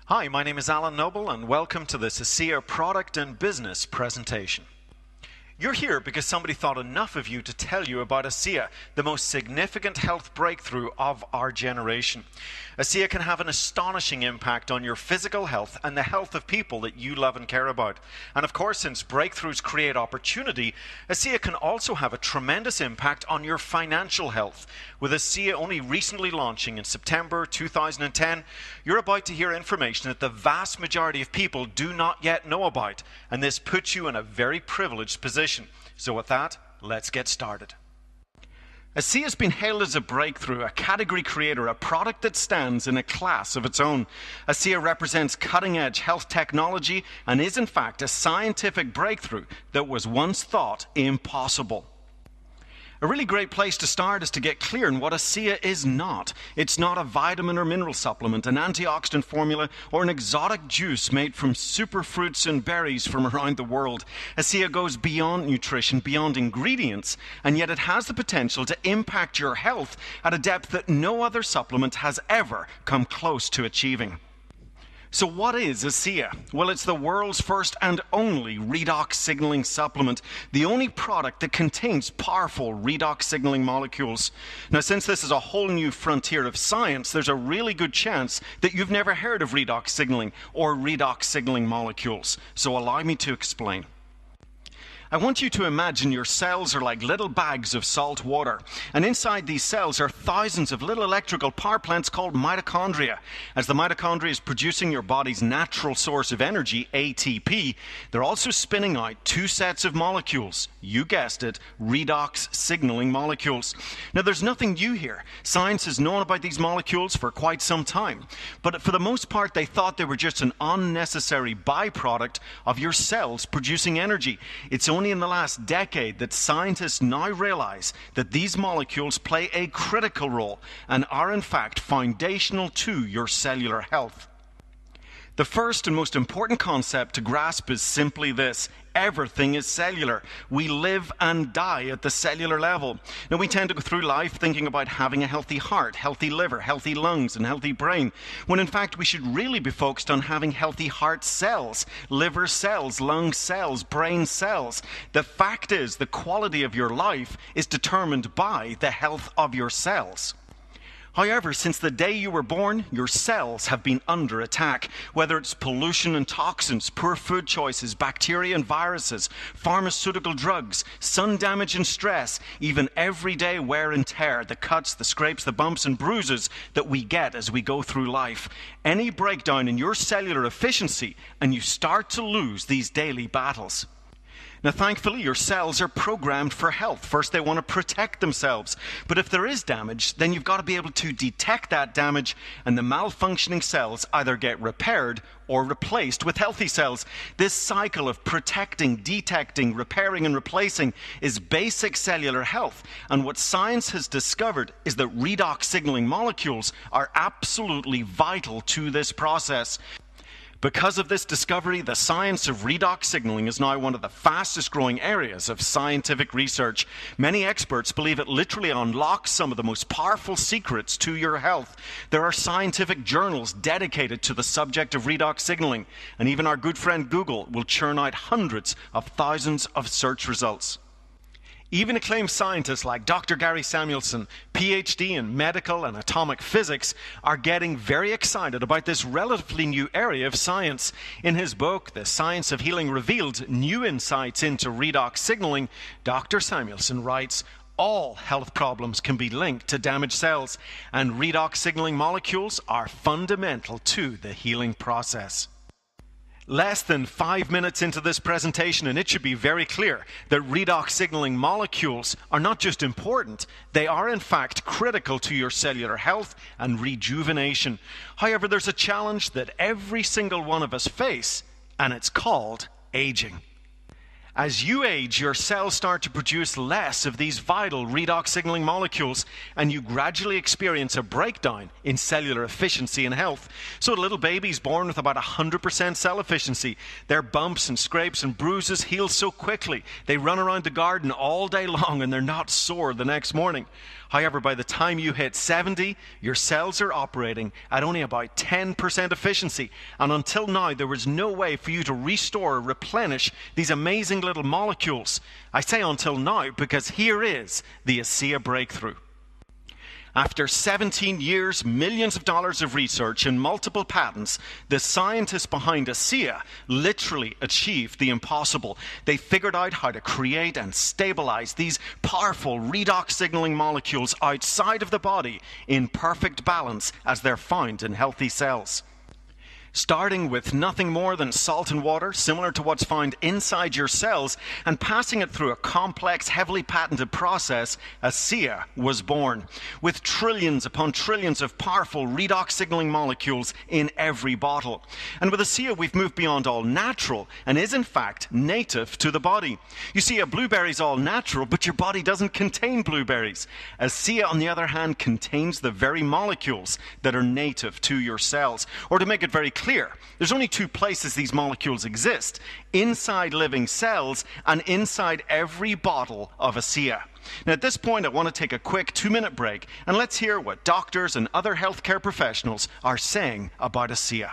Hi, my name is Alan Noble and welcome to this ASEA product and business presentation. You're here because somebody thought enough of you to tell you about ASEA, the most significant health breakthrough of our generation. ASEA can have an astonishing impact on your physical health and the health of people that you love and care about. And of course, since breakthroughs create opportunity, ASEA can also have a tremendous impact on your financial health. With ASEA only recently launching in September 2010, you're about to hear information that the vast majority of people do not yet know about, and this puts you in a very privileged position. So with that, let's get started. ASEA has been hailed as a breakthrough, a category creator, a product that stands in a class of its own. ASEA represents cutting-edge health technology and is in fact a scientific breakthrough that was once thought impossible. A really great place to start is to get clear on what ASEA is not. It's not a vitamin or mineral supplement, an antioxidant formula, or an exotic juice made from superfruits and berries from around the world. ASEA goes beyond nutrition, beyond ingredients, and yet it has the potential to impact your health at a depth that no other supplement has ever come close to achieving. So what is ASEA? Well, it's the world's first and only redox signaling supplement, the only product that contains powerful redox signaling molecules. Now, since this is a whole new frontier of science, there's a really good chance that you've never heard of redox signaling or redox signaling molecules. So allow me to explain. I want you to imagine your cells are like little bags of salt water, and inside these cells are thousands of little electrical power plants called mitochondria. As the mitochondria is producing your body's natural source of energy, ATP, they're also spinning out two sets of molecules. You guessed it, redox signaling molecules. Now, there's nothing new here. Science has known about these molecules for quite some time, but for the most part, they thought they were just an unnecessary byproduct of your cells producing energy. It's only in the last decade that scientists now realize that these molecules play a critical role and are in fact foundational to your cellular health. The first and most important concept to grasp is simply this: everything is cellular. We live and die at the cellular level. Now, we tend to go through life thinking about having a healthy heart, healthy liver, healthy lungs, and healthy brain, when in fact we should really be focused on having healthy heart cells, liver cells, lung cells, brain cells. The fact is, the quality of your life is determined by the health of your cells. However, since the day you were born, your cells have been under attack. Whether it's pollution and toxins, poor food choices, bacteria and viruses, pharmaceutical drugs, sun damage and stress, even everyday wear and tear, the cuts, the scrapes, the bumps and bruises that we get as we go through life. Any breakdown in your cellular efficiency, and you start to lose these daily battles. Now, thankfully, your cells are programmed for health. First, they want to protect themselves. But if there is damage, then you've got to be able to detect that damage, and the malfunctioning cells either get repaired or replaced with healthy cells. This cycle of protecting, detecting, repairing, and replacing is basic cellular health. And what science has discovered is that redox signaling molecules are absolutely vital to this process. Because of this discovery, the science of redox signaling is now one of the fastest growing areas of scientific research. Many experts believe it literally unlocks some of the most powerful secrets to your health. There are scientific journals dedicated to the subject of redox signaling, and even our good friend Google will churn out hundreds of thousands of search results. Even acclaimed scientists like Dr. Gary Samuelson, PhD in medical and atomic physics, are getting very excited about this relatively new area of science. In his book, The Science of Healing Revealed: New Insights into Redox Signaling, Dr. Samuelson writes, all health problems can be linked to damaged cells, and redox signaling molecules are fundamental to the healing process. Less than 5 minutes into this presentation, and it should be very clear that redox signaling molecules are not just important, they are in fact critical to your cellular health and rejuvenation. However, there's a challenge that every single one of us face, and it's called aging. As you age, your cells start to produce less of these vital redox signaling molecules, and you gradually experience a breakdown in cellular efficiency and health. So a little baby's born with about 100% cell efficiency. Their bumps and scrapes and bruises heal so quickly. They run around the garden all day long and they're not sore the next morning. However, by the time you hit 70, your cells are operating at only about 10% efficiency. And until now, there was no way for you to restore or replenish these amazing little molecules. I say until now because here is the ASEA breakthrough. After 17 years, millions of dollars of research, and multiple patents, the scientists behind ASEA literally achieved the impossible. They figured out how to create and stabilize these powerful redox signaling molecules outside of the body in perfect balance as they're found in healthy cells. Starting with nothing more than salt and water, similar to what's found inside your cells, and passing it through a complex, heavily patented process, ASEA was born, with trillions upon trillions of powerful redox signaling molecules in every bottle. And with ASEA, we've moved beyond all natural and is in fact native to the body. You see, a blueberry's all natural, but your body doesn't contain blueberries. ASEA, on the other hand, contains the very molecules that are native to your cells. Or to make it very clear, there's only two places these molecules exist: inside living cells and inside every bottle of ASEA. Now at this point, I want to take a quick 2-minute break and let's hear what doctors and other healthcare professionals are saying about ASEA.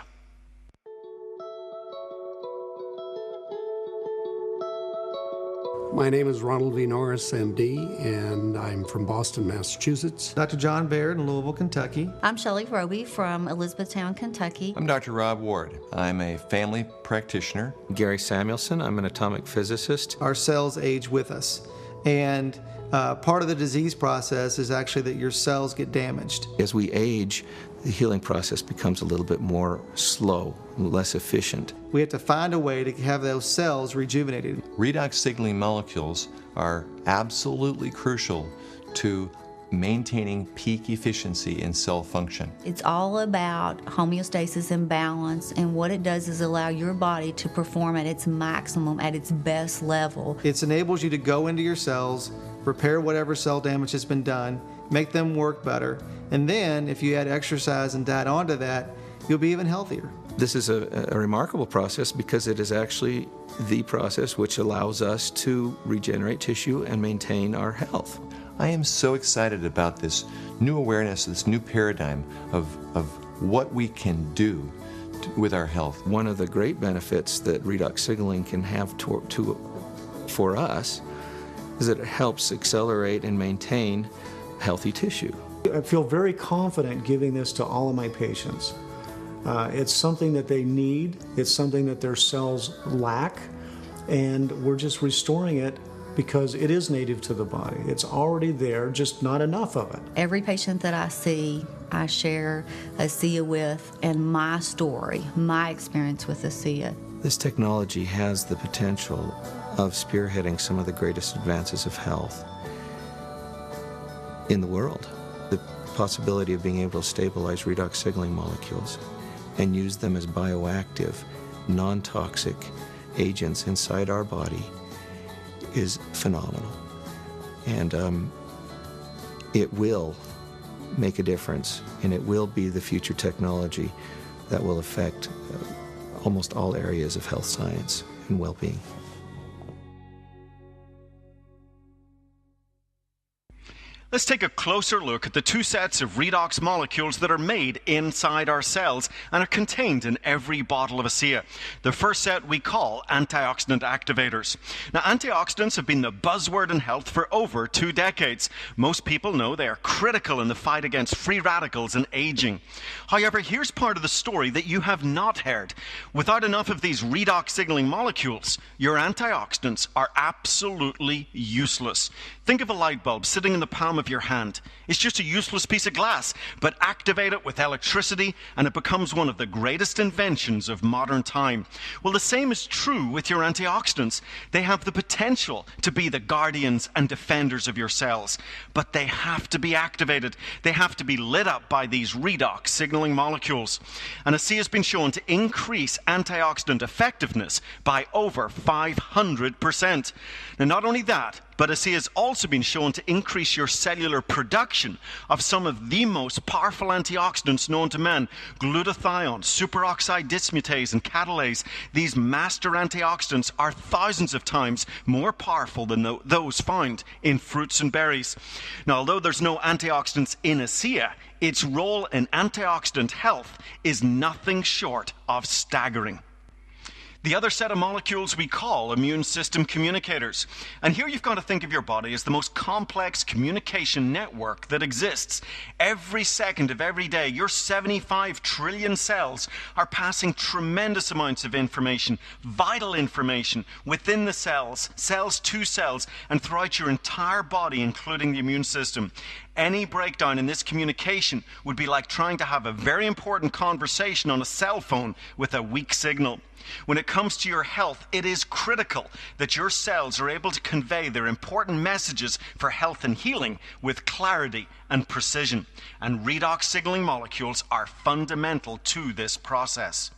My name is Ronald V. Norris, MD, and I'm from Boston, Massachusetts. Dr. John Baird in Louisville, Kentucky. I'm Shelley Roby from Elizabethtown, Kentucky. I'm Dr. Rob Ward. I'm a family practitioner. Gary Samuelson. I'm an atomic physicist. Our cells age with us, and part of the disease process is actually that your cells get damaged. As we age, the healing process becomes a little bit more slow, less efficient. We have to find a way to have those cells rejuvenated. Redox signaling molecules are absolutely crucial to maintaining peak efficiency in cell function. It's all about homeostasis and balance, and what it does is allow your body to perform at its maximum, at its best level. It enables you to go into your cells, repair whatever cell damage has been done, make them work better, and then if you add exercise and diet onto that, you'll be even healthier. This is a remarkable process because it is actually the process which allows us to regenerate tissue and maintain our health. I am so excited about this new awareness, this new paradigm of what we can do with our health. One of the great benefits that redox signaling can have for us is that it helps accelerate and maintain healthy tissue. I feel very confident giving this to all of my patients. It's something that they need, it's something that their cells lack, and we're just restoring it because it is native to the body. It's already there, just not enough of it. Every patient that I see, I share ASEA with, and my story, my experience with ASEA. This technology has the potential of spearheading some of the greatest advances of health in the world. The possibility of being able to stabilize redox signaling molecules and use them as bioactive, non-toxic agents inside our body is phenomenal. And it will make a difference, and it will be the future technology that will affect almost all areas of health science and well-being. Let's take a closer look at the two sets of redox molecules that are made inside our cells and are contained in every bottle of ASEA. The first set we call antioxidant activators. Now, antioxidants have been the buzzword in health for over 2 decades. Most people know they are critical in the fight against free radicals and aging. However, here's part of the story that you have not heard. Without enough of these redox signaling molecules, your antioxidants are absolutely useless. Think of a light bulb sitting in the palm of of your hand. It's just a useless piece of glass, but activate it with electricity and it becomes one of the greatest inventions of modern time. Well, the same is true with your antioxidants. They have the potential to be the guardians and defenders of your cells, but they have to be activated. They have to be lit up by these redox signaling molecules. And ASEA has been shown to increase antioxidant effectiveness by over 500%. Now, not only that, but ASEA has also been shown to increase your cellular production of some of the most powerful antioxidants known to man: glutathione, superoxide dismutase, and catalase. These master antioxidants are thousands of times more powerful than those found in fruits and berries. Now, although there's no antioxidants in ASEA, its role in antioxidant health is nothing short of staggering. The other set of molecules we call immune system communicators. And here you've got to think of your body as the most complex communication network that exists. Every second of every day, your 75 trillion cells are passing tremendous amounts of information, vital information, within the cells, cells to cells, and throughout your entire body, including the immune system. Any breakdown in this communication would be like trying to have a very important conversation on a cell phone with a weak signal. When it comes to your health, it is critical that your cells are able to convey their important messages for health and healing with clarity and precision. And redox signaling molecules are fundamental to this process.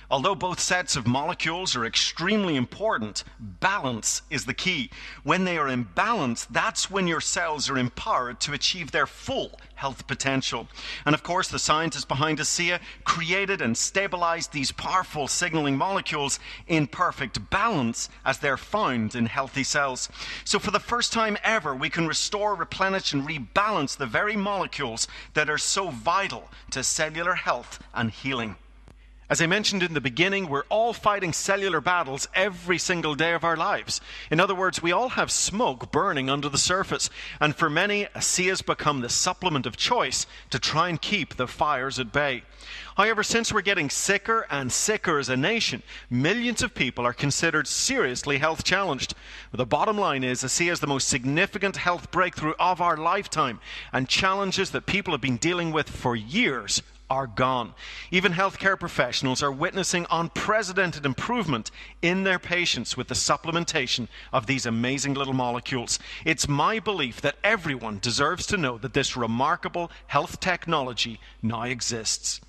Although both sets of molecules are extremely important, balance is the key. When they are in balance, that's when your cells are empowered to achieve their full health potential. And of course, the scientists behind ASEA created and stabilized these powerful signaling molecules in perfect balance as they're found in healthy cells. So for the first time ever, we can restore, replenish, and rebalance the very molecules that are so vital to cellular health and healing. As I mentioned in the beginning, we're all fighting cellular battles every single day of our lives. In other words, we all have smoke burning under the surface. And for many, ASEA has become the supplement of choice to try and keep the fires at bay. However, since we're getting sicker and sicker as a nation, millions of people are considered seriously health challenged. But the bottom line is ASEA is the most significant health breakthrough of our lifetime, and challenges that people have been dealing with for years are gone. Even healthcare professionals are witnessing unprecedented improvement in their patients with the supplementation of these amazing little molecules. It's my belief that everyone deserves to know that this remarkable health technology now exists.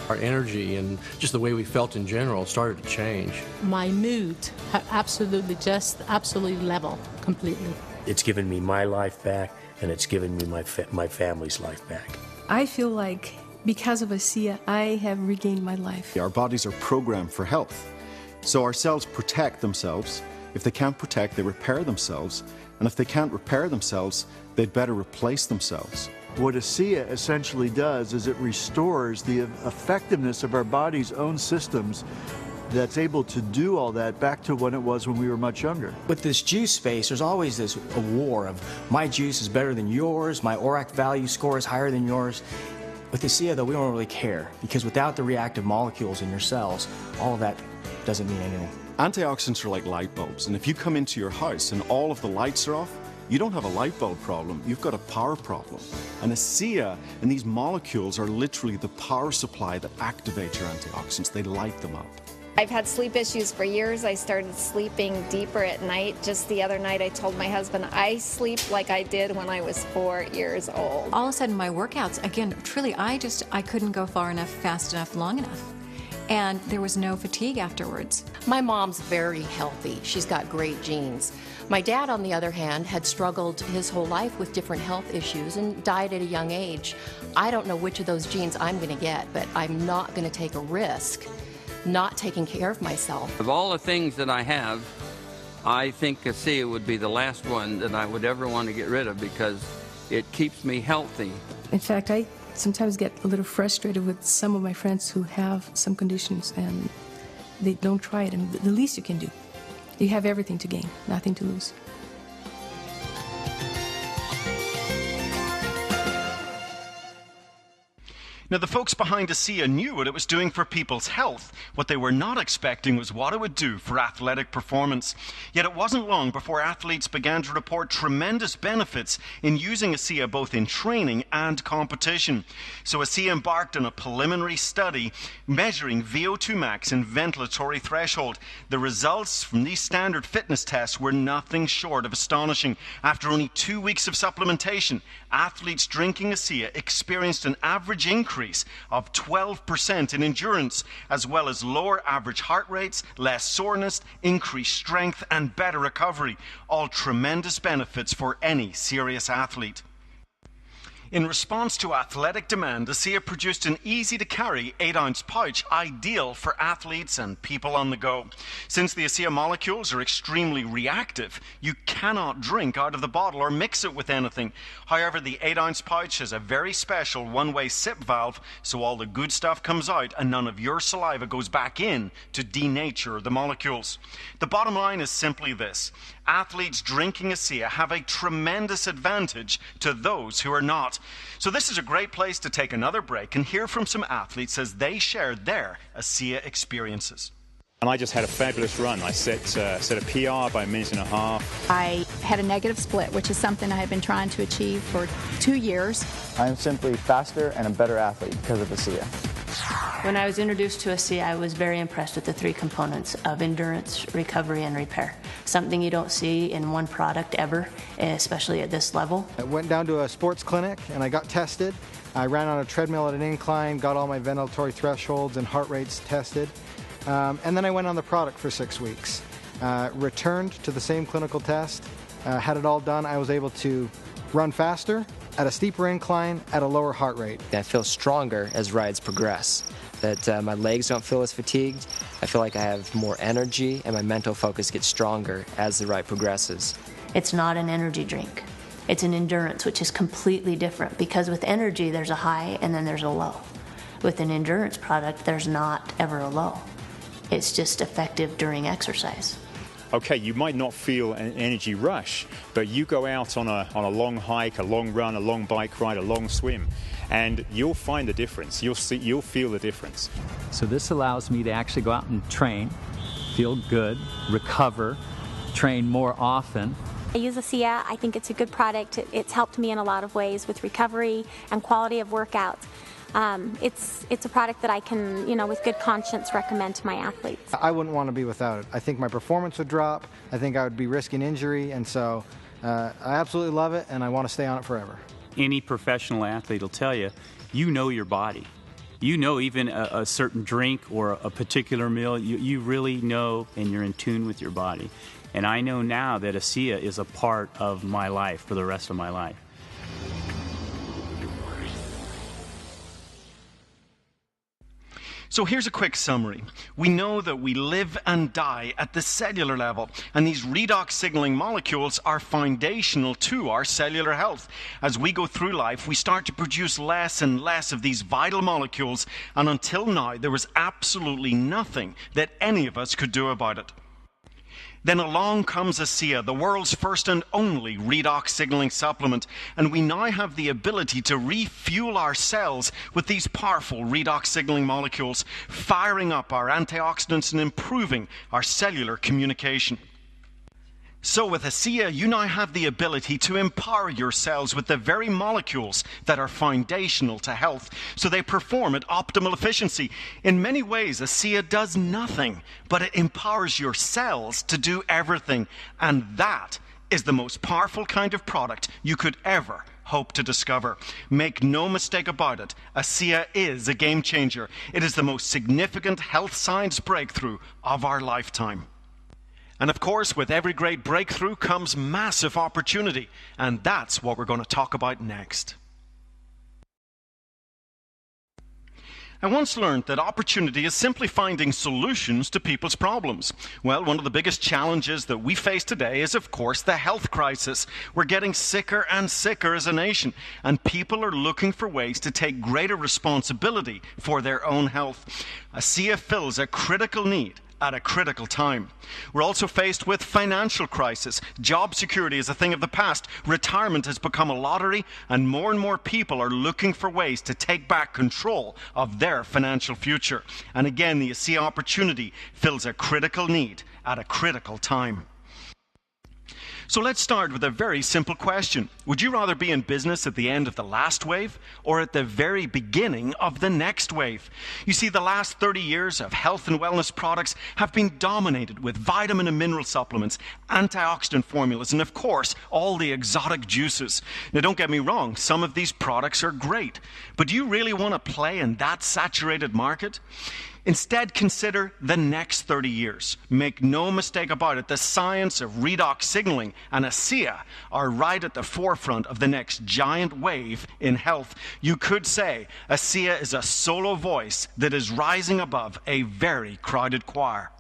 Our energy and just the way we felt in general started to change. My mood absolutely level completely. It's given me my life back, and it's given me my family's life back. I feel like because of ASEA, I have regained my life. Our bodies are programmed for health. So our cells protect themselves. If they can't protect, they repair themselves. And if they can't repair themselves, they'd better replace themselves. What ASEA essentially does is it restores the effectiveness of our body's own systems that's able to do all that back to when it was when we were much younger. With this juice space, there's always this a war of my juice is better than yours, my ORAC value score is higher than yours. With ASEA, though, we don't really care, because without the reactive molecules in your cells, all of that doesn't mean anything. Antioxidants are like light bulbs, and if you come into your house and all of the lights are off, you don't have a light bulb problem, you've got a power problem. And ASEA and these molecules are literally the power supply that activate your antioxidants. They light them up. I've had sleep issues for years. I started sleeping deeper at night. Just the other night I told my husband I sleep like I did when I was 4 years old. All of a sudden my workouts, again, truly I couldn't go far enough, fast enough, long enough. And there was no fatigue afterwards. My mom's very healthy. She's got great genes. My dad, on the other hand, had struggled his whole life with different health issues and died at a young age. I don't know which of those genes I'm going to get, but I'm not going to take a risk not taking care of myself. Of all the things that I have, I think ASEA would be the last one that I would ever want to get rid of, because it keeps me healthy. In fact, I sometimes get a little frustrated with some of my friends who have some conditions and they don't try it. And the least you can do, you have everything to gain, nothing to lose. Now, the folks behind ASEA knew what it was doing for people's health. What they were not expecting was what it would do for athletic performance. Yet it wasn't long before athletes began to report tremendous benefits in using ASEA both in training and competition. So ASEA embarked on a preliminary study measuring VO2 max and ventilatory threshold. The results from these standard fitness tests were nothing short of astonishing. After only 2 weeks of supplementation, athletes drinking ASEA experienced an average increase of 12% in endurance, as well as lower average heart rates, less soreness, increased strength, and better recovery. All tremendous benefits for any serious athlete. In response to athletic demand, ASEA produced an easy-to-carry 8-ounce pouch ideal for athletes and people on the go. Since the ASEA molecules are extremely reactive, you cannot drink out of the bottle or mix it with anything. However, the 8-ounce pouch has a very special one-way sip valve, so all the good stuff comes out and none of your saliva goes back in to denature the molecules. The bottom line is simply this: athletes drinking ASEA have a tremendous advantage to those who are not. So this is a great place to take another break and hear from some athletes as they share their ASEA experiences. And I just had a fabulous run. I set a PR by a minute and a half. I had a negative split, which is something I had been trying to achieve for 2 years. I'm simply faster and a better athlete because of ASEA. When I was introduced to ASEA, I was very impressed with the 3 components of endurance, recovery, and repair. Something you don't see in one product ever, especially at this level. I went down to a sports clinic and I got tested. I ran on a treadmill at an incline, got all my ventilatory thresholds and heart rates tested. And then I went on the product for 6 weeks. Returned to the same clinical test, had it all done. I was able to run faster, at a steeper incline, at a lower heart rate. I feel stronger as rides progress, that my legs don't feel as fatigued. I feel like I have more energy and my mental focus gets stronger as the ride progresses. It's not an energy drink. It's an endurance, which is completely different, because with energy there's a high and then there's a low. With an endurance product, there's not ever a low. It's just effective during exercise. Okay, you might not feel an energy rush, but you go out on a long hike, a long run, a long bike ride, a long swim, and you'll find the difference. You'll feel the difference. So this allows me to actually go out and train, feel good, recover, train more often. I use ASEA. I think it's a good product. It's helped me in a lot of ways with recovery and quality of workouts. It's a product that I can, with good conscience recommend to my athletes. I wouldn't want to be without it. I think my performance would drop. I think I would be risking injury, and so I absolutely love it, and I want to stay on it forever. Any professional athlete will tell you, you know your body. You know even a certain drink or a particular meal, you really know and you're in tune with your body. And I know now that ASEA is a part of my life for the rest of my life. So here's a quick summary. We know that we live and die at the cellular level, and these redox signaling molecules are foundational to our cellular health. As we go through life, we start to produce less and less of these vital molecules, and until now, there was absolutely nothing that any of us could do about it. Then along comes ASEA, the world's first and only redox signaling supplement, and we now have the ability to refuel our cells with these powerful redox signaling molecules, firing up our antioxidants and improving our cellular communication. So with ASEA, you now have the ability to empower your cells with the very molecules that are foundational to health, so they perform at optimal efficiency. In many ways, ASEA does nothing, but it empowers your cells to do everything, and that is the most powerful kind of product you could ever hope to discover. Make no mistake about it, ASEA is a game changer. It is the most significant health science breakthrough of our lifetime. And of course, with every great breakthrough comes massive opportunity, and that's what we're going to talk about next. I once learned that opportunity is simply finding solutions to people's problems. Well, one of the biggest challenges that we face today is, of course, the health crisis. We're getting sicker and sicker as a nation, and people are looking for ways to take greater responsibility for their own health. ASEA fills a critical need, at a critical time. We're also faced with financial crisis. Job security is a thing of the past. Retirement has become a lottery, and more people are looking for ways to take back control of their financial future. And again, the ASEA opportunity fills a critical need at a critical time. So let's start with a very simple question. Would you rather be in business at the end of the last wave or at the very beginning of the next wave? You see, the last 30 years of health and wellness products have been dominated with vitamin and mineral supplements, antioxidant formulas, and of course, all the exotic juices. Now, don't get me wrong, some of these products are great, but do you really want to play in that saturated market? Instead, consider the next 30 years. Make no mistake about it, the science of redox signaling and ASEA are right at the forefront of the next giant wave in health. You could say ASEA is a solo voice that is rising above a very crowded choir.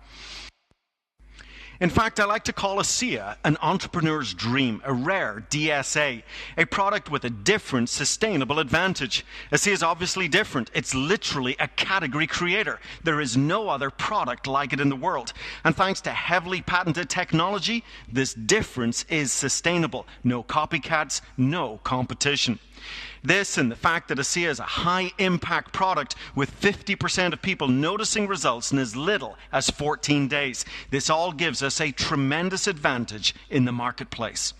In fact, I like to call ASEA an entrepreneur's dream, a rare DSA, a product with a different sustainable advantage. ASEA is obviously different. It's literally a category creator. There is no other product like it in the world. And thanks to heavily patented technology, this difference is sustainable. No copycats, no competition. This and the fact that ASEA is a high-impact product with 50% of people noticing results in as little as 14 days. This all gives us a tremendous advantage in the marketplace.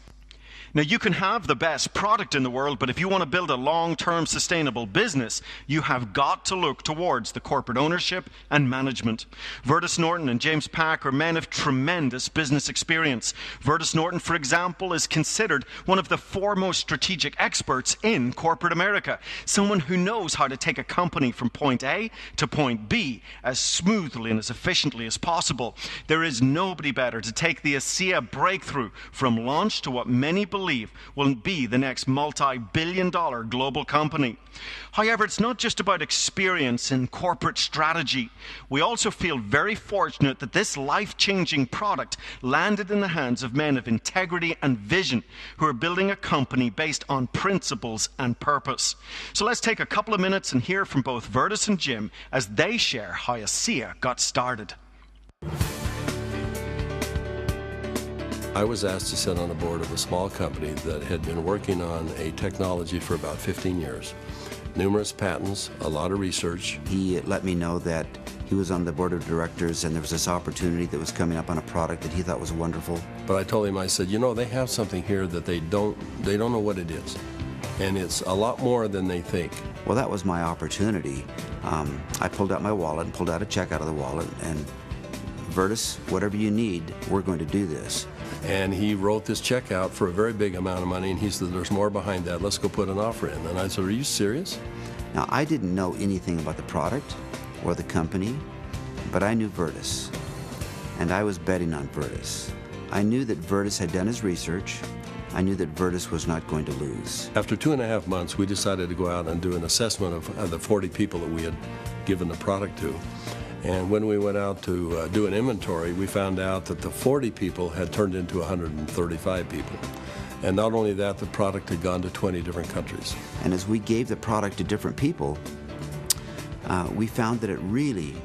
Now, you can have the best product in the world, but if you want to build a long-term sustainable business, you have got to look towards the corporate ownership and management. Vertus Norton and James Pack are men of tremendous business experience. Vertus Norton, for example, is considered one of the foremost strategic experts in corporate America, someone who knows how to take a company from point A to point B as smoothly and as efficiently as possible. There is nobody better to take the ASEA breakthrough from launch to what many believe will be the next multi-billion-dollar global company. However, it's not just about experience in corporate strategy. We also feel very fortunate that this life-changing product landed in the hands of men of integrity and vision who are building a company based on principles and purpose. So let's take a couple of minutes and hear from both Vertus and Jim as they share how ASEA got started. I was asked to sit on a board of a small company that had been working on a technology for about 15 years. Numerous patents, a lot of research. He let me know that he was on the board of directors and there was this opportunity that was coming up on a product that he thought was wonderful. But I told him, I said, you know, they have something here that they don't know what it is. And it's a lot more than they think. Well, that was my opportunity. I pulled out my wallet and pulled out a check out of the wallet and, Vertus, whatever you need, we're going to do this. And he wrote this check out for a very big amount of money, and he said, there's more behind that, let's go put an offer in. And I said, are you serious? Now, I didn't know anything about the product or the company, but I knew Vertus, and I was betting on Vertus. I knew that Vertus had done his research. I knew that Vertus was not going to lose. After 2.5 months, we decided to go out and do an assessment of the 40 people that we had given the product to. And when we went out to do an inventory, we found out that the 40 people had turned into 135 people. And not only that, the product had gone to 20 different countries. And as we gave the product to different people, we found that it really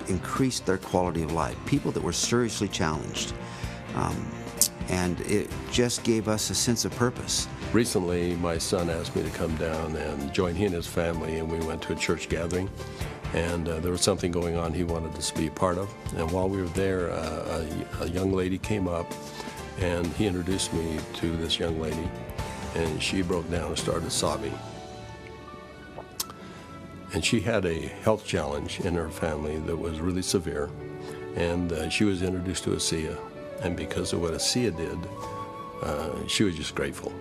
increased their quality of life, people that were seriously challenged. And it just gave us a sense of purpose. Recently, my son asked me to come down and join he and his family, and we went to a church gathering. And there was something going on he wanted us to be a part of. And while we were there, a young lady came up, and he introduced me to this young lady, and she broke down and started sobbing. And she had a health challenge in her family that was really severe, and she was introduced to ASEA. And because of what ASEA did, she was just grateful.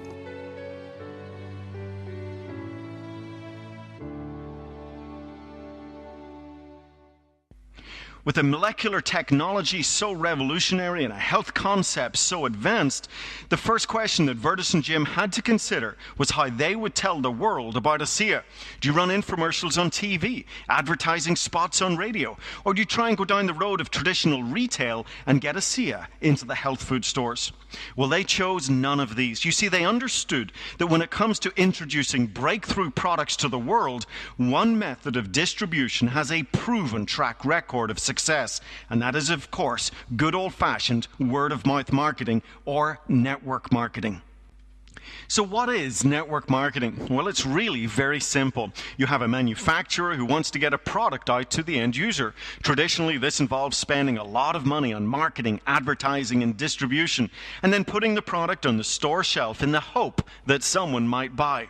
With a molecular technology so revolutionary and a health concept so advanced, the first question that Vertus and Jim had to consider was how they would tell the world about ASEA. Do you run infomercials on TV, advertising spots on radio, or do you try and go down the road of traditional retail and get ASEA into the health food stores? Well, they chose none of these. You see, they understood that when it comes to introducing breakthrough products to the world, one method of distribution has a proven track record of success. success. And that is, of course, good old-fashioned word-of-mouth marketing or network marketing. So what is network marketing? Well, it's really very simple. You have a manufacturer who wants to get a product out to the end user. Traditionally, this involves spending a lot of money on marketing, advertising, and distribution, and then putting the product on the store shelf in the hope that someone might buy.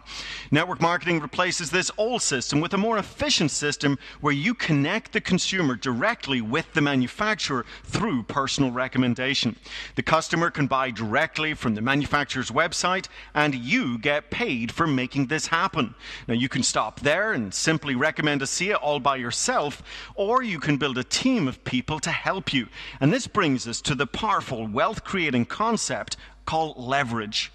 Network marketing replaces this old system with a more efficient system where you connect the consumer directly with the manufacturer through personal recommendation. The customer can buy directly from the manufacturer's website, and you get paid for making this happen. Now, you can stop there and simply recommend ASEA all by yourself, or you can build a team of people to help you. And this brings us to the powerful wealth-creating concept called leverage.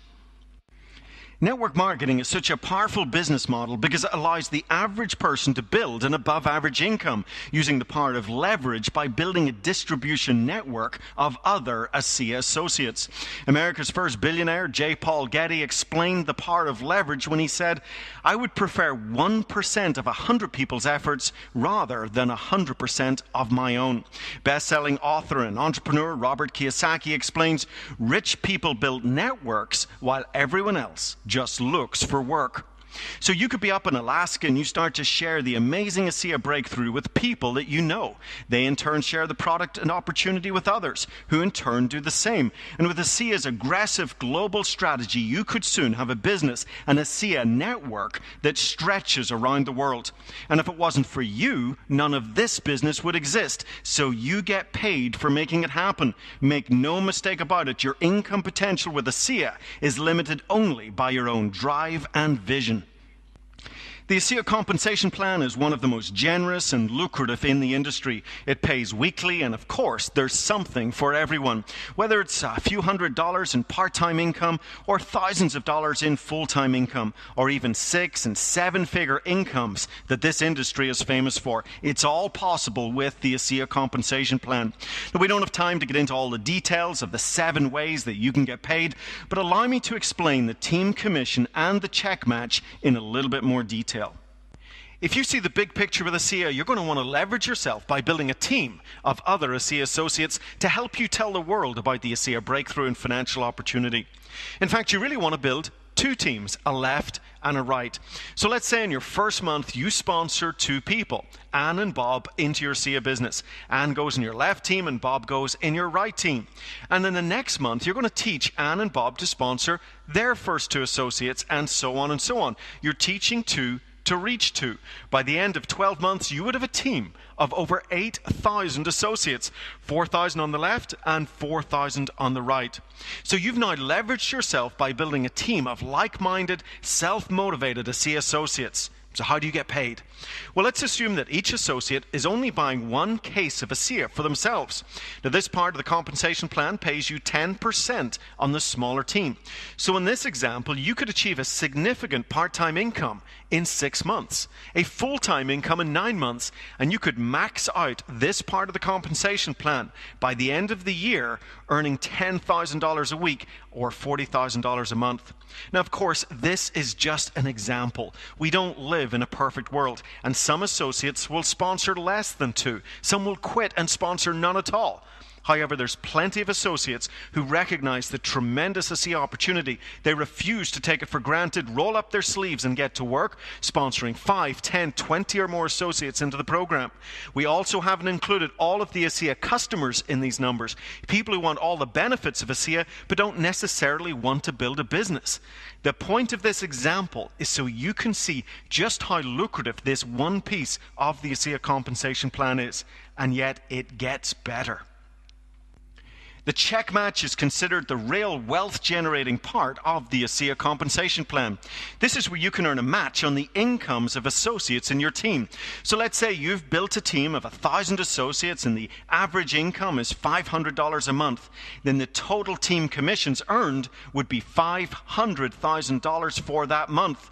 Network marketing is such a powerful business model because it allows the average person to build an above-average income using the power of leverage by building a distribution network of other ASEA associates. America's first billionaire, J. Paul Getty, explained the power of leverage when he said, "I would prefer 1% of 100 people's efforts rather than 100% of my own." Best-selling author and entrepreneur Robert Kiyosaki explains, "Rich people build networks while everyone else just looks for work." So you could be up in Alaska and you start to share the amazing ASEA breakthrough with people that you know. They in turn share the product and opportunity with others, who in turn do the same. And with ASEA's aggressive global strategy, you could soon have a business, an ASEA network that stretches around the world. And if it wasn't for you, none of this business would exist. So you get paid for making it happen. Make no mistake about it, your income potential with ASEA is limited only by your own drive and vision. The ASEA compensation plan is one of the most generous and lucrative in the industry. It pays weekly, and of course, there's something for everyone. Whether it's a few $100s in part-time income, or thousands of dollars in full-time income, or even 6- and 7-figure incomes that this industry is famous for, it's all possible with the ASEA compensation plan. Now, we don't have time to get into all the details of the 7 ways that you can get paid, but allow me to explain the team commission and the check match in a little bit more detail. If you see the big picture with ASEA, you're going to want to leverage yourself by building a team of other ASEA associates to help you tell the world about the ASEA breakthrough and financial opportunity. In fact, you really want to build 2 teams, a left and a right. So let's say in your first month, you sponsor 2 people, Anne and Bob, into your ASEA business. Anne goes in your left team and Bob goes in your right team. And then the next month, you're going to teach Anne and Bob to sponsor their first 2 associates, and so on and so on. You're teaching 2 to reach 2. By the end of 12 months, you would have a team of over 8,000 associates, 4,000 on the left and 4,000 on the right. So you've now leveraged yourself by building a team of like-minded, self-motivated ASEA associates. So how do you get paid? Well, let's assume that each associate is only buying 1 case of ASEA for themselves. Now, this part of the compensation plan pays you 10% on the smaller team. So in this example, you could achieve a significant part-time income in 6 months, a full-time income in 9 months, and you could max out this part of the compensation plan by the end of the year, earning $10,000 a week or $40,000 a month. Now, of course, this is just an example. We don't live in a perfect world, and some associates will sponsor less than 2. Some will quit and sponsor none at all. However, there's plenty of associates who recognize the tremendous ASEA opportunity. They refuse to take it for granted, roll up their sleeves and get to work, sponsoring 5, 10, 20 or more associates into the program. We also haven't included all of the ASEA customers in these numbers, people who want all the benefits of ASEA but don't necessarily want to build a business. The point of this example is so you can see just how lucrative this one piece of the ASEA compensation plan is, and yet it gets better. The check match is considered the real wealth-generating part of the ASEA compensation plan. This is where you can earn a match on the incomes of associates in your team. So let's say you've built a team of 1,000 associates and the average income is $500 a month. Then the total team commissions earned would be $500,000 for that month.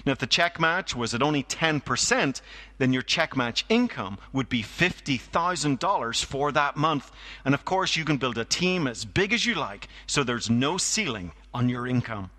Now, if the check match was at only 10%, then your check match income would be $50,000 for that month. And of course, you can build a team as big as you like, so there's no ceiling on your income.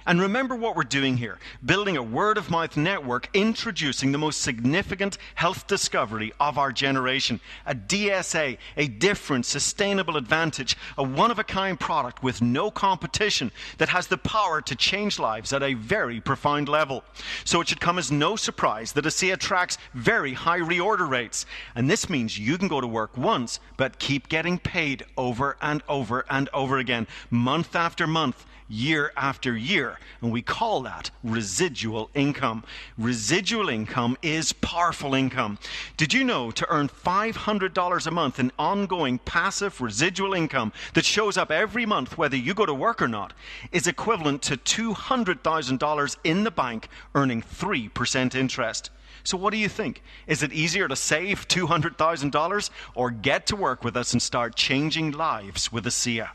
And remember what we're doing here, building a word-of-mouth network introducing the most significant health discovery of our generation, a DSA, a different, sustainable advantage, a one-of-a-kind product with no competition that has the power to change lives at a very profound level. So it should come as no surprise that ASEA tracks very high reorder rates. And this means you can go to work once, but keep getting paid over and over and over again, month after month, year after year, and we call that residual income. Residual income is powerful income. Did you know to earn $500 a month in ongoing passive residual income that shows up every month whether you go to work or not is equivalent to $200,000 in the bank earning 3% interest? So what do you think? Is it easier to save $200,000 or get to work with us and start changing lives with ASEA?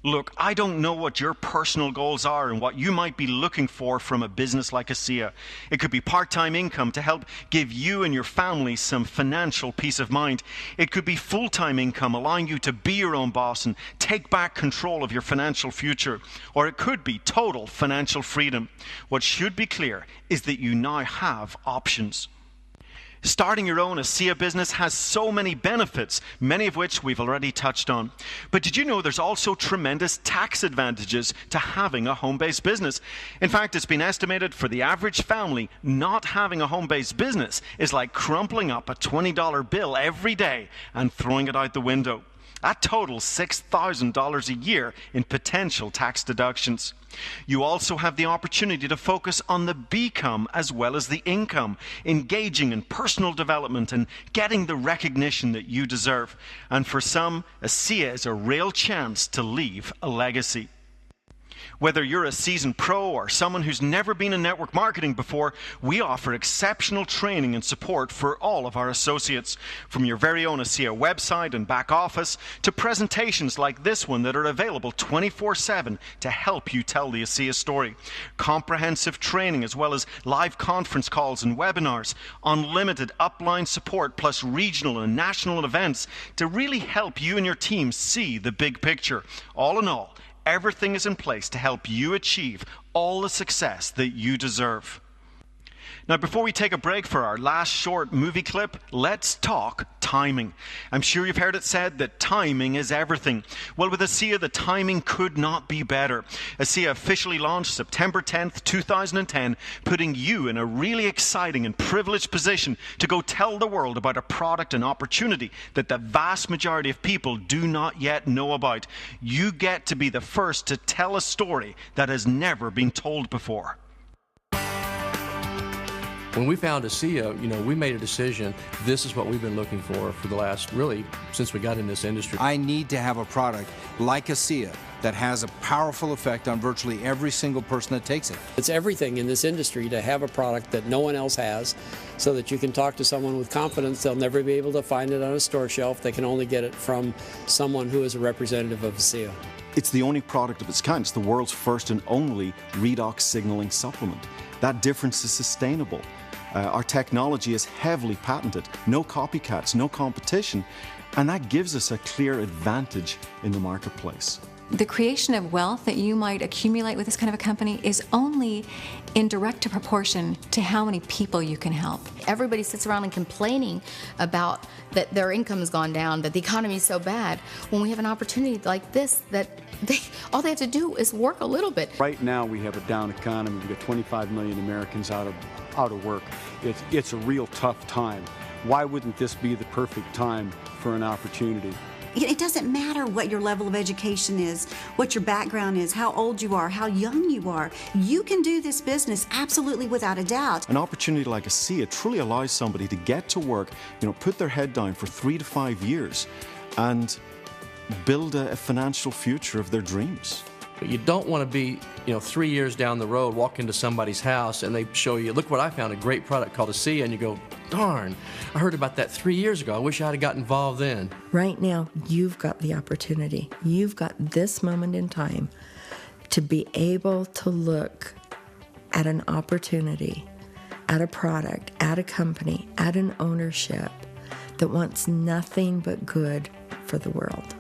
Look, I don't know what your personal goals are and what you might be looking for from a business like ASEA. It could be part-time income to help give you and your family some financial peace of mind. It could be full-time income allowing you to be your own boss and take back control of your financial future. Or it could be total financial freedom. What should be clear is that you now have options. Starting your own ASEA business has so many benefits, many of which we've already touched on. But did you know there's also tremendous tax advantages to having a home-based business? In fact, it's been estimated for the average family, not having a home-based business is like crumpling up a $20 bill every day and throwing it out the window. That totals $6,000 a year in potential tax deductions. You also have the opportunity to focus on the become as well as the income, engaging in personal development and getting the recognition that you deserve. And for some, ASEA is a real chance to leave a legacy. Whether you're a seasoned pro or someone who's never been in network marketing before, we offer exceptional training and support for all of our associates. From your very own ASEA website and back office to presentations like this one that are available 24/7 to help you tell the ASEA story. Comprehensive training as well as live conference calls and webinars. Unlimited upline support plus regional and national events to really help you and your team see the big picture. All in all, everything is in place to help you achieve all the success that you deserve. Now, before we take a break for our last short movie clip, let's talk timing. I'm sure you've heard it said that timing is everything. Well, with ASEA, the timing could not be better. ASEA officially launched September 10th, 2010, putting you in a really exciting and privileged position to go tell the world about a product and opportunity that the vast majority of people do not yet know about. You get to be the first to tell a story that has never been told before. When we found ASEA, we made a decision. This is what we've been looking for the last, really, since we got in this industry. I need to have a product like ASEA that has a powerful effect on virtually every single person that takes it. It's everything in this industry to have a product that no one else has so that you can talk to someone with confidence. They'll never be able to find it on a store shelf. They can only get it from someone who is a representative of ASEA. It's the only product of its kind. It's the world's first and only redox signaling supplement. That difference is sustainable. Our technology is heavily patented, no copycats, no competition, and that gives us a clear advantage in the marketplace. The creation of wealth that you might accumulate with this kind of a company is only in direct proportion to how many people you can help. Everybody sits around and complaining about that their income has gone down, that the economy is so bad. When we have an opportunity like this, that all they have to do is work a little bit. Right now we have a down economy. We've got 25 million Americans out of work. It's a real tough time. Why wouldn't this be the perfect time for an opportunity? It doesn't matter what your level of education is, what your background is, how old you are, how young you are. You can do this business absolutely without a doubt. An opportunity like ASEA truly allows somebody to get to work, put their head down for 3 to 5 years and build a financial future of their dreams. But you don't want to be, 3 years down the road, walk into somebody's house and they show you, look what I found, a great product called ASEA, and you go, darn, I heard about that 3 years ago. I wish I had got involved then. Right now, you've got the opportunity. You've got this moment in time to be able to look at an opportunity, at a product, at a company, at an ownership that wants nothing but good for the world.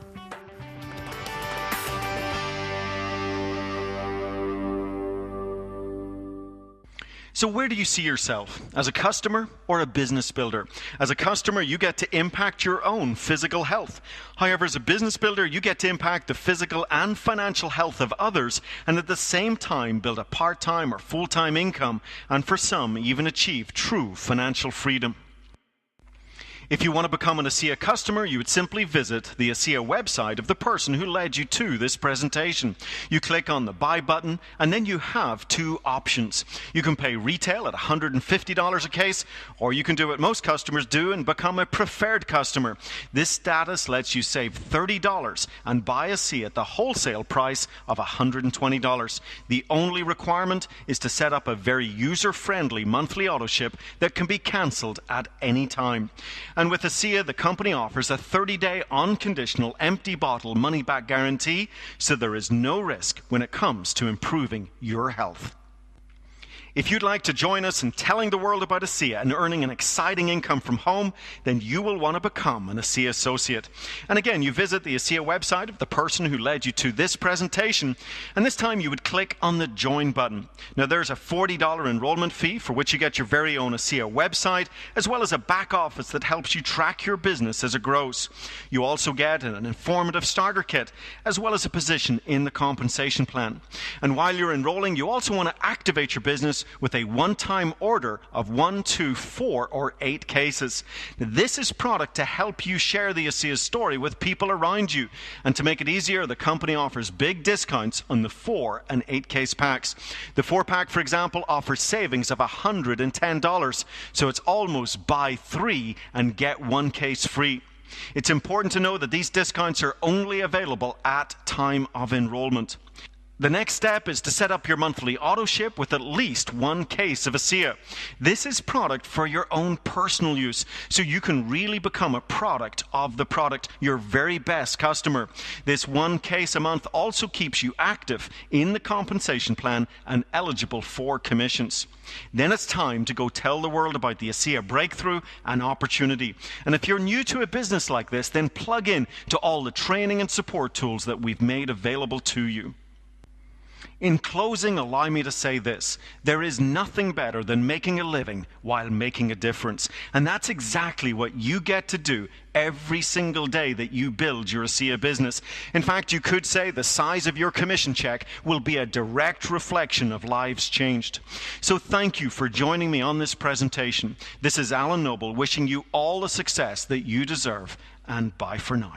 So where do you see yourself? As a customer or a business builder? As a customer, you get to impact your own physical health. However, as a business builder, you get to impact the physical and financial health of others, and at the same time build a part-time or full-time income, and for some, even achieve true financial freedom. If you want to become an ASEA customer, you would simply visit the ASEA website of the person who led you to this presentation. You click on the Buy button, and then you have two options. You can pay retail at $150 a case, or you can do what most customers do and become a preferred customer. This status lets you save $30 and buy ASEA at the wholesale price of $120. The only requirement is to set up a very user-friendly monthly auto ship that can be cancelled at any time. And with ASEA, the company offers a 30-day unconditional empty bottle money-back guarantee, so there is no risk when it comes to improving your health. If you'd like to join us in telling the world about ASEA and earning an exciting income from home, then you will want to become an ASEA associate. And again, you visit the ASEA website of the person who led you to this presentation, and this time you would click on the Join button. Now there's a $40 enrollment fee for which you get your very own ASEA website, as well as a back office that helps you track your business as it grows. You also get an informative starter kit, as well as a position in the compensation plan. And while you're enrolling, you also want to activate your business with a one-time order of 1, 2, 4, or 8 cases. Now, this is product to help you share the ASEA story with people around you. And to make it easier, the company offers big discounts on the 4 and 8 case packs. The 4-pack, for example, offers savings of $110, so it's almost buy 3 and get 1 case free. It's important to know that these discounts are only available at time of enrollment. The next step is to set up your monthly auto ship with at least 1 case of ASEA. This is product for your own personal use, so you can really become a product of the product, your very best customer. This 1 case a month also keeps you active in the compensation plan and eligible for commissions. Then it's time to go tell the world about the ASEA breakthrough and opportunity. And if you're new to a business like this, then plug in to all the training and support tools that we've made available to you. In closing, allow me to say this: there is nothing better than making a living while making a difference. And that's exactly what you get to do every single day that you build your ASEA business. In fact, you could say the size of your commission check will be a direct reflection of lives changed. So thank you for joining me on this presentation. This is Alan Noble wishing you all the success that you deserve, and bye for now.